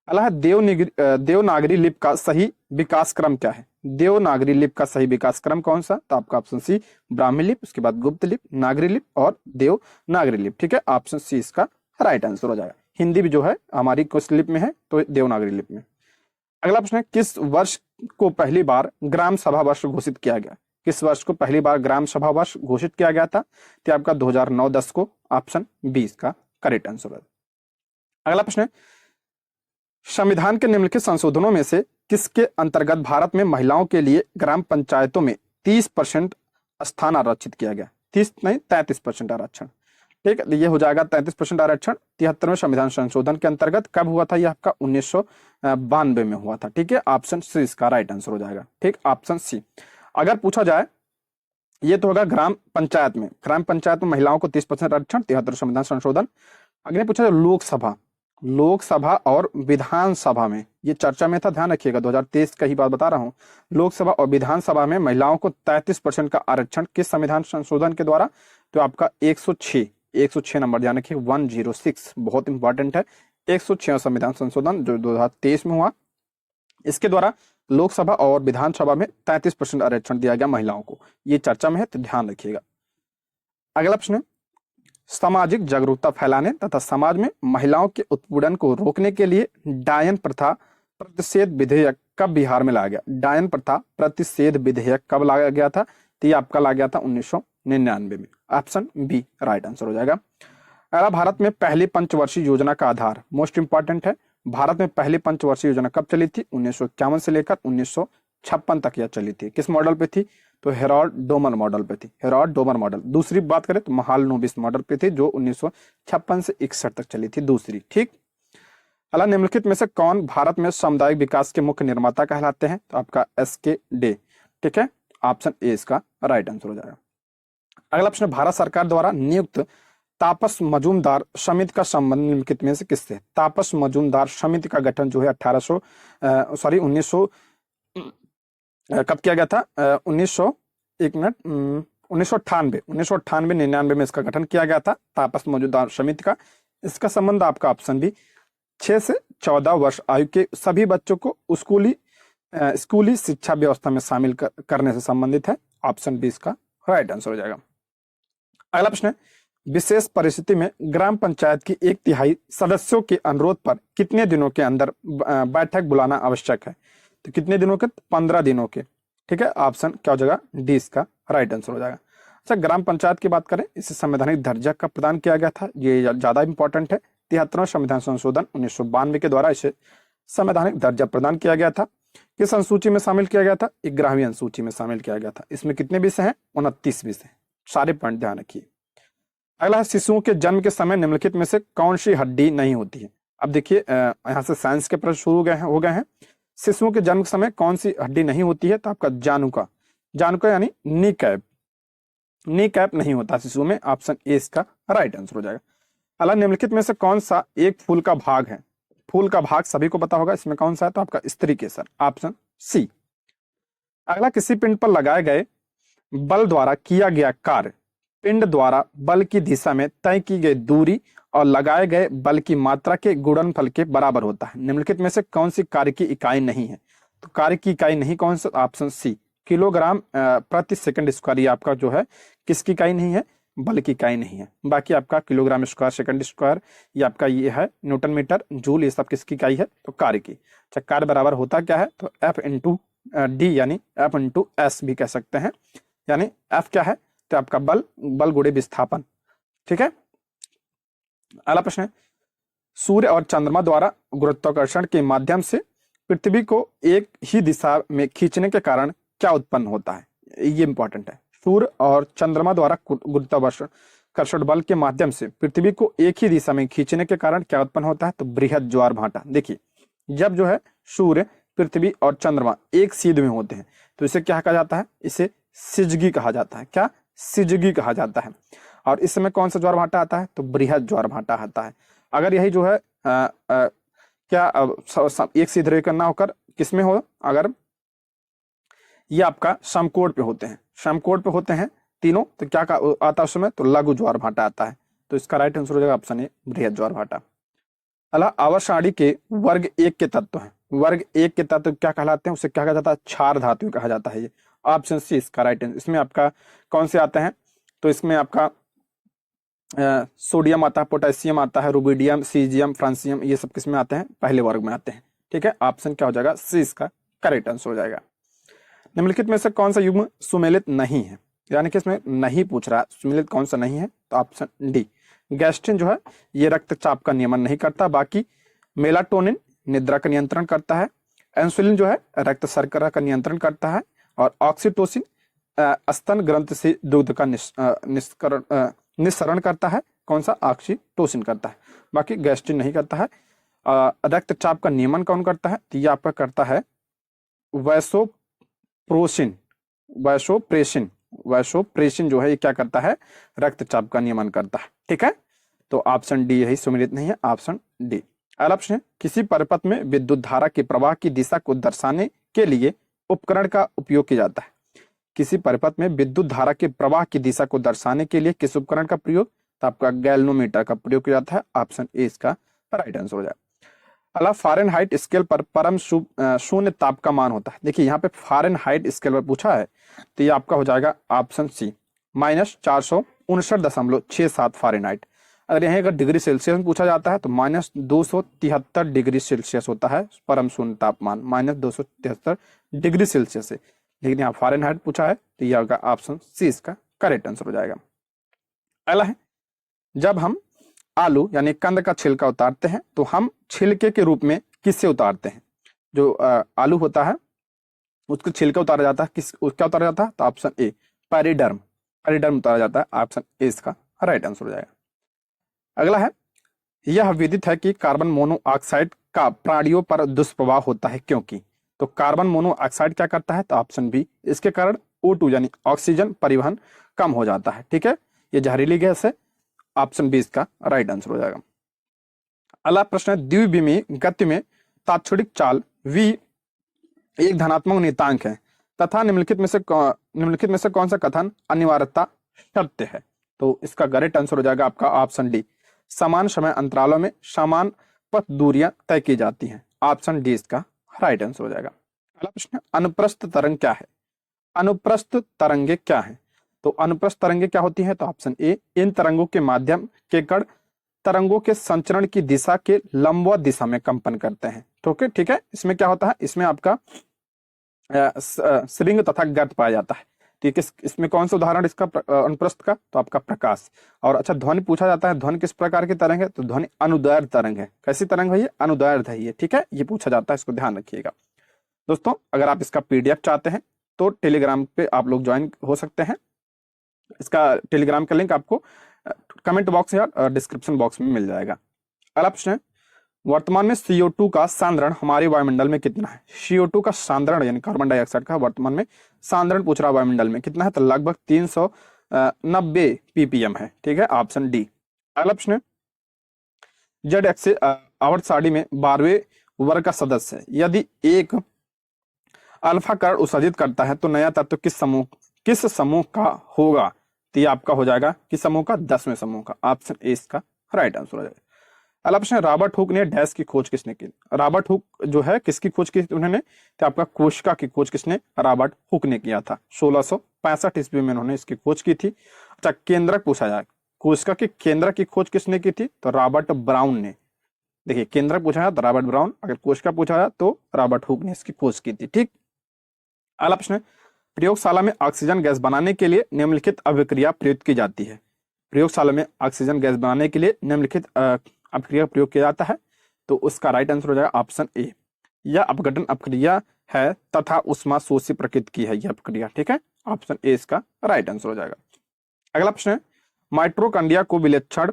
A: अल्लाह देवनागरी लिपि का सही विकास क्रम क्या है? देवनागरी लिपि का सही विकास क्रम कौन सा? तो आपका ऑप्शन सी ब्राह्मी लिपि, उसके बाद गुप्त लिपि, नागरी लिपि और देवनागरी लिपि। ठीक है, ऑप्शन सी इसका राइट आंसर हो जाएगा। हिंदी भी जो है हमारी किस लिपि में है? तो देवनागरी लिपि में। अगला प्रश्न है, किस वर्ष को पहली बार ग्राम सभा वर्ष घोषित किया गया? किस वर्ष को पहली बार ग्राम सभा वर्ष घोषित किया गया था? तो आपका 2009-10 को। ऑप्शन बी इसका करेक्ट आंसर है। अगला प्रश्न है, संविधान के निम्नलिखित संशोधनों में से किसके अंतर्गत भारत में महिलाओं के लिए ग्राम पंचायतों में 30% स्थान आरक्षित किया गया? 30 नहीं 33% आरक्षण। ठीक है, ये हो जाएगा 33% आरक्षण 73वें संविधान संशोधन के अंतर्गत। कब हुआ था? यह आपका 1992 में हुआ था। ठीक है, ऑप्शन सी इसका राइट आंसर हो जाएगा। ठीक, ऑप्शन सी। अगर पूछा जाए, ये तो होगा ग्राम पंचायत में महिलाओं को 30% आरक्षण, 73 संविधान संशोधन। अगर पूछा जाए लोकसभा और विधानसभा में, ये चर्चा में था, ध्यान रखिएगा, 2023 का ही बात बता रहा हूं। लोकसभा और विधानसभा में महिलाओं को 33% का आरक्षण किस संविधान संशोधन के द्वारा? तो आपका 106 नंबर ध्यान रखिए, 106 बहुत इंपॉर्टेंट है। 106 संविधान संशोधन जो 2023 में हुआ, इसके द्वारा लोकसभा और विधानसभा में 33% आरक्षण दिया गया महिलाओं को। ये चर्चा में है, तो ध्यान रखिएगा। अगला प्रश्न, सामाजिक जागरूकता फैलाने तथा समाज में महिलाओं के उत्पीड़न को रोकने के लिए डायन प्रथा प्रतिषेध विधेयक कब बिहार में लाया गया? डायन प्रथा प्रतिषेध विधेयक कब लाया गया था? तो ये आपका लाया गया था 1999 में। ऑप्शन बी राइट आंसर हो जाएगा। अगला, भारत में पहली पंचवर्षीय योजना का आधार, मोस्ट इंपॉर्टेंट है, भारत में पहली पंचवर्षीय योजना कब चली थी? 1951 से लेकर 1956 तक यह चली थी। किस मॉडल पे थी? तो हेरोल्ड डोमर मॉडल पे थी। Harold Domar model. दूसरी बात करें तो महालनोबिस मॉडल पे थी, जो 1956 से 61 तक चली थी, दूसरी। ठीक, अगला, निम्नलिखित में से कौन भारत में सामुदायिक विकास के मुख्य निर्माता कहलाते हैं? तो आपका एसके डे। ठीक है, ऑप्शन ए इसका राइट आंसर हो जाएगा। अगला प्रश्न, भारत सरकार द्वारा नियुक्त तापस मजूमदार समिति का संबंध निम्नलिखित में से किससे? तापस मजूमदार समिति का गठन जो है 1900 कब किया गया था? 1900, एक मिनट, 1998 99 में इसका गठन किया गया था, तापस मजूमदार समिति का। इसका संबंध आपका ऑप्शन बी, 6 से 14 वर्ष आयु के सभी बच्चों को स्कूली शिक्षा व्यवस्था में शामिल करने से संबंधित है। ऑप्शन बी इसका राइट आंसर हो जाएगा। अगला प्रश्न है, विशेष परिस्थिति में ग्राम पंचायत की 1/3 सदस्यों के अनुरोध पर कितने दिनों के अंदर बैठक बुलाना आवश्यक है? तो कितने दिनों के? 15 दिनों के। ठीक है, ऑप्शन क्या हो जाएगा? डी इसका राइट आंसर हो जाएगा। अच्छा, ग्राम पंचायत की बात करें, इसे संवैधानिक दर्जा का प्रदान किया गया था, ये ज्यादा इंपॉर्टेंट है। 73वां संविधान संशोधन 1992 के द्वारा इसे संवैधानिक दर्जा प्रदान किया गया था। किस अनुसूची में शामिल किया गया था? 11वीं अनुसूची में शामिल किया गया था। इसमें कितने विषय हैं? 29 विषय। सारे पॉइंट ध्यान रखिए। अगला है, शिशुओं के जन्म के समय निम्नलिखित में से कौन सी हड्डी नहीं होती है? अब देखिए, यहाँ से साइंस के प्रश्न शुरू हो गए हैं। शिशुओं के जन्म के समय कौन सी हड्डी नहीं होती है? तो आपका जानुका यानी नी कैप नहीं होता शिशु में। ऑप्शन ए इसका राइट आंसर हो जाएगा। अगला, निम्नलिखित में से कौन सा एक फूल का भाग है? फूल का भाग सभी को पता होगा, इसमें कौन सा है? तो आपका स्त्री केसर। Option C. अगला, किसी पिंड पर लगाए गए बल द्वारा किया गया कार्य पिंड द्वारा बल की दिशा में तय की गई दूरी और लगाए गए बल की मात्रा के गुणनफल के बराबर होता है। निम्नलिखित में से कौन सी कार्य की इकाई नहीं है? तो कार्य की इकाई नहीं कौन सा? ऑप्शन सी, किलोग्राम प्रति सेकंड स्क्वायर। ये आपका जो है किसकी इकाई नहीं है? बल की इकाई नहीं है। बाकी आपका किलोग्राम स्क्वायर, सेकंड स्क्वायर, ये आपका ये है न्यूटन मीटर, जूल, ये सब किसकी इकाई है? तो कार्य की। अच्छा, कार्य बराबर होता क्या है? तो F इंटू डी यानी F इंटू एस भी कह सकते हैं। यानी F क्या है? तो आपका बल गुणे विस्थापन। ठीक है। अगला प्रश्न है, सूर्य और चंद्रमा द्वारा गुरुत्वाकर्षण के माध्यम से पृथ्वी को एक ही दिशा में खींचने के कारण क्या उत्पन्न होता है? ये इंपॉर्टेंट है। सूर्य और चंद्रमा द्वारा गुरुत्वाकर्षण बल के माध्यम से पृथ्वी को एक ही दिशा में खींचने के कारण क्या उत्पन्न होता है? तो बृहद ज्वार भाटा। देखिए, जब जो है सूर्य, पृथ्वी और चंद्रमा एक सीध में होते हैं तो इसे क्या कहा जाता है? इसे सिजगी कहा जाता है। क्या? सिजगी कहा जाता है। और इस समय कौन सा ज्वार भाटा आता है? तो बृहद ज्वार भाटा आता है। अगर यही जो है एक सीध रेखा ना होकर किसमें हो, अगर ये आपका समकोण पे होते हैं, समकोण पे होते हैं तीनों, तो क्या आता है उसमें? तो लघु ज्वार भाटा आता है। तो इसका राइट आंसर हो जाएगा ऑप्शन ए, बृहद ज्वार भाटा। अला, आवर्त सारणी के वर्ग 1 के तत्व हैं। वर्ग 1 के तत्व क्या कहलाते हैं? उसे क्या कहा जाता है? क्षार धातु कहा जाता है। ये ऑप्शन सी इसका राइट आंसर। इसमें आपका कौन से आते हैं? तो इसमें आपका सोडियम आता है, पोटेशियम आता है, रुबिडियम, सीजियम, फ्रांसियम, ये सब किसमें आते हैं? पहले वर्ग में आते हैं। ठीक है, ऑप्शन क्या हो जाएगा? सी इसका करेक्ट आंसर हो जाएगा। निम्नलिखित में से कौन सा युग्म सुमेलित नहीं है? यानी कि इसमें नहीं पूछ रहा, सुमेलित कौन सा नहीं है? तो ऑप्शन डी, गैस्ट्रिन जो है ये रक्तचाप का नियमन नहीं करता। बाकी मेलाटोनिन निद्रा का नियंत्रण करता है, इंसुलिन जो है रक्त शर्करा का नियंत्रण करता है, और ऑक्सीटोसिन स्तन ग्रंथ से दूध का निस्सरण करता है। कौन सा? ऑक्सीटोसिन करता है। बाकी गैस्ट्रिन नहीं करता है। रक्तचाप का नियमन कौन करता है? तो ये आपका करता है वैसोप्रेसिन जो है ये क्या करता है? रक्तचाप का नियमन करता है। ठीक है, तो ऑप्शन डी यही सुमेलित नहीं है, ऑप्शन डी। अगला प्रश्न है, किसी परिपथ में विद्युत धारा के प्रवाह की दिशा को दर्शाने के लिए उपकरण का उपयोग किया जाता है। किसी परिपथ में विद्युत धारा के प्रवाह की दिशा को दर्शाने के लिए किस उपकरण का प्रयोग? तो आपका गैल्वेनोमीटर का प्रयोग किया जाता है। ऑप्शन ए इसका राइट आंसर हो जाए। अगला, फ़ारेनहाइट स्केल पर परम शून्य ताप का मान होता है। देखिए, यहाँ पे फ़ारेनहाइट स्केल पर पूछा है, तो ये आपका हो जाएगा ऑप्शन सी, -459.67 फ़ारेनहाइट। अगर यहीं अगर डिग्री सेल्सियस में पूछा जाता है तो -273 डिग्री सेल्सियस होता है परम शून्य तापमान, -273 डिग्री सेल्सियस से। लेकिन यहाँ फ़ारेनहाइट पूछा है, तो यह होगा ऑप्शन सी इसका करेक्ट आंसर हो जाएगा। अगला है, जब हम आलू यानी कंद का छिलका उतारते हैं तो हम छिलके के रूप में किससे उतारते हैं? जो आलू होता है उसका छिलका उतारा जाता है, क्या उतारा जाता है? तो ऑप्शन ए, पैरिडर्म उतारा जाता है। ऑप्शन ए इसका राइट आंसर हो जाएगा। अगला है, यह विदित है कि कार्बन मोनोऑक्साइड का प्राणियों पर दुष्प्रभाव होता है क्योंकि, तो कार्बन मोनोऑक्साइड क्या करता है, तो ऑप्शन बी, इसके कारण O2 यानी ऑक्सीजन परिवहन कम हो जाता है। ठीक है, ये जहरीली गैस है, ऑप्शन बी इसका राइट आंसर हो जाएगा। अगला प्रश्न है, द्विविमीय गति में तात्क्षणिक चाल v एक धनात्मक नियतांक है तथा निम्नलिखित में से कौन सा कथन अनिवार्यता सत्य है, तो इसका करेक्ट आंसर हो जाएगा आपका ऑप्शन डी, समान समय अंतरालों में समान पथ दूरियां तय की जाती हैं, ऑप्शन डी इसका राइट आंसर हो जाएगा। अगला प्रश्न, अनुप्रस्थ तरंग क्या है, अनुप्रस्थ तरंगे क्या है, तो अनुप्रस्थ तरंगे क्या होती है, तो ऑप्शन ए, इन तरंगों के माध्यम के कण तरंगों के संचरण की दिशा के लंबवत दिशा में कंपन करते हैं। ठीक है, इसमें क्या होता है, इसमें आपका श्रृंग तथा गर्त पाया जाता है। ठीक है, इसमें कौन सा उदाहरण इसका अनुप्रस्थ का, तो आपका प्रकाश। और अच्छा, ध्वनि पूछा जाता है, ध्वनि किस प्रकार की तरंग है, तो ध्वनि अनुदैर्ध्य तरंग है। कैसी तरंग है ये, अनुदैर्ध्य है ये। ठीक है, ये पूछा जाता है, इसको ध्यान रखिएगा दोस्तों। अगर आप इसका PDF चाहते हैं तो टेलीग्राम पे आप लोग ज्वाइन हो सकते हैं। इसका टेलीग्राम का लिंक आपको कमेंट बॉक्स या डिस्क्रिप्शन बॉक्स में मिल जाएगा। अगला प्रश्न है, वर्तमान में CO2 का सांद्रण हमारे वायुमंडल में कितना है, CO2 का सांद्रण यानी कार्बन डाइऑक्साइड का वर्तमान में सांद्रण पूछ रहा है वायुमंडल में कितना है, तो लगभग 390 ppm है। ठीक है, ऑप्शन डी। अगला प्रश्न है, जेड एक्स आवर्त सारणी में 12वें वर्ग का सदस्य है, यदि एक अल्फा कर्ण उत्सर्जित करता है तो नया तत्व किस समूह का होगा, तो ये आपका हो जाएगा किस समूह का, 10वें समूह का, ऑप्शन ए इसका राइट आंसर हो जाएगा। अगला प्रश्न, रॉबर्ट हुक ने डैश की खोज किसने की, रॉबर्ट हुक जो है किसकी खोज की उन्होंने, तो आपका कोशिका की खोज किसने, रॉबर्ट हुक ने किया था। 1665 ईस्वी में उन्होंने इसकी खोज की थी। अच्छा, केंद्रक पूछा जाए, कोशिका के केंद्रक की खोज किसने की थी, तो रॉबर्ट ब्राउन ने। देखिए, केंद्रक पूछा जाए तो रॉबर्ट ब्राउन, अगर कोशिका पूछा जाए तो रॉबर्ट हुक ने इसकी खोज की थी। ठीक। अगला प्रश्न, प्रयोगशाला में ऑक्सीजन गैस बनाने के लिए निम्नलिखित अभिक्रिया प्रयुक्त की जाती है, प्रयोगशाला में ऑक्सीजन गैस बनाने के लिए निम्नलिखित अभिक्रिया प्रयोग किया जाता है, तो उसका राइट आंसर हो जाएगा ऑप्शन ए, यह अपघटन अभिक्रिया है तथा उष्मा शोषी प्रकृति की है यह अभिक्रिया। ठीक है, ऑप्शन ए इसका राइट आंसर हो जाएगा। अगला प्रश्न है, माइटोकॉन्ड्रिया को विलक्षण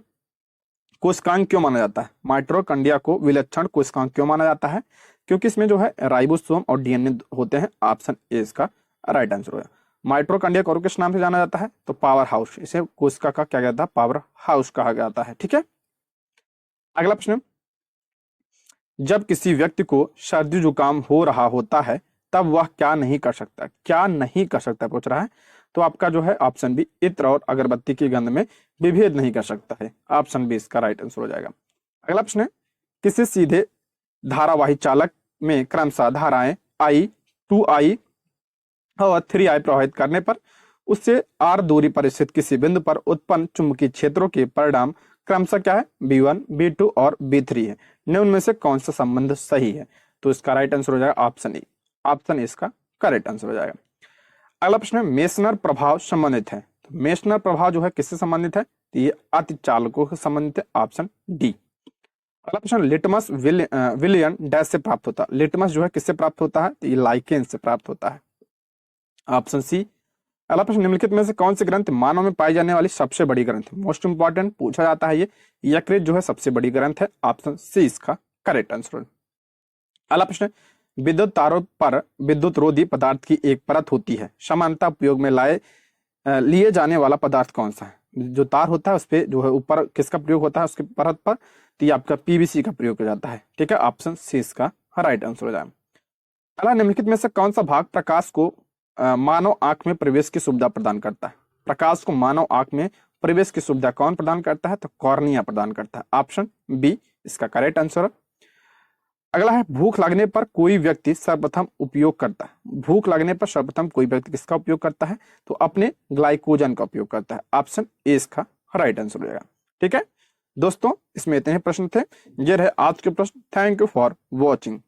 A: कोशिकांग क्यों माना जाता है, माइटोकॉन्ड्रिया को विलक्षण कोशिकांग क्यों माना जाता है, क्योंकि इसमें जो है राइबोसोम और DNA होते हैं, ऑप्शन ए इसका राइट आंसर हो जाएगा। माइटोकॉन्ड्रिया को और किस नाम से जाना जाता है, तो पावर हाउस, इसे कोशिका का क्या कहता है, पावर हाउस कहा जाता है। ठीक है। अगला प्रश्न, जब किसी व्यक्ति को सर्दी जुकाम हो रहा होता है तब वह क्या नहीं कर सकता, क्या नहीं कर सकता पूछ रहा है, तो आपका जो है ऑप्शन बी, इत्र और अगरबत्ती की गंध में विभेद नहीं कर सकता है, ऑप्शन बी इसका राइट आंसर हो जाएगा। अगला प्रश्न है, किसी सीधे धारावाही चालक में क्रमशः धाराएं I, 2I और 3I प्रवाहित करने पर उससे R दूरी पर स्थित किसी बिंदु पर उत्पन्न चुंबकीय क्षेत्रों के परिणाम क्रमशः क्या है, B1, B2 और B3 है, निम्न में से कौन सा संबंध सही है, तो इसका राइट आंसर हो जाएगा ऑप्शन ए, ऑप्शन ए इसका करेक्ट आंसर हो जाएगा। अगला प्रश्न है, मेसनर प्रभाव संबंधित है, तो मेसनर प्रभाव जो है किससे संबंधित है, तो ये अतिचालकों से संबंधित है, ऑप्शन डी। अगला प्रश्न, लिटमस विलियन डैश से प्राप्त होता है, लिटमस जो है किससे प्राप्त होता है, तो ये लाइकेन से प्राप्त होता है, ऑप्शन सी। अगला प्रश्न, निम्नलिखित में से कौन सी ग्रंथ मानव में पाई जाने वाली सबसे बड़ी ग्रंथ है, मोस्ट इंपॉर्टेंट पूछा जाता है ये, यकृत जो है सबसे बड़ी ग्रंथ है, ऑप्शन सी इसका करेक्ट आंसर। अगला प्रश्न, विद्युत तारों पर विद्युत रोधी पदार्थ की एक परत होती है, सामान्यतः उपयोग में लिए जाने वाला पदार्थ कौन सा है, जो तार होता है उस पर जो है ऊपर किसका प्रयोग होता है उसके परत पर, तो ये आपका PVC का प्रयोग किया जाता है। ठीक है, ऑप्शन सी इसका राइट आंसर हो जाएगा। अगला, निम्नलिखित में से कौन सा भाग प्रकाश को मानव आंख में प्रवेश की सुविधा प्रदान करता है, प्रकाश को मानव आंख में प्रवेश की सुविधा कौन प्रदान करता है, तो कॉर्निया प्रदान करता है, ऑप्शन बी इसका करेक्ट आंसर। अगला है, भूख लगने पर कोई व्यक्ति सर्वप्रथम उपयोग करता है, भूख लगने पर सर्वप्रथम कोई व्यक्ति किसका उपयोग करता है, तो अपने ग्लाइकोजन का उपयोग करता है, ऑप्शन ए इसका राइट आंसर हो जाएगा। ठीक है दोस्तों, इसमें इतने प्रश्न थे, ये रहे आज के प्रश्न। Thank you for watching.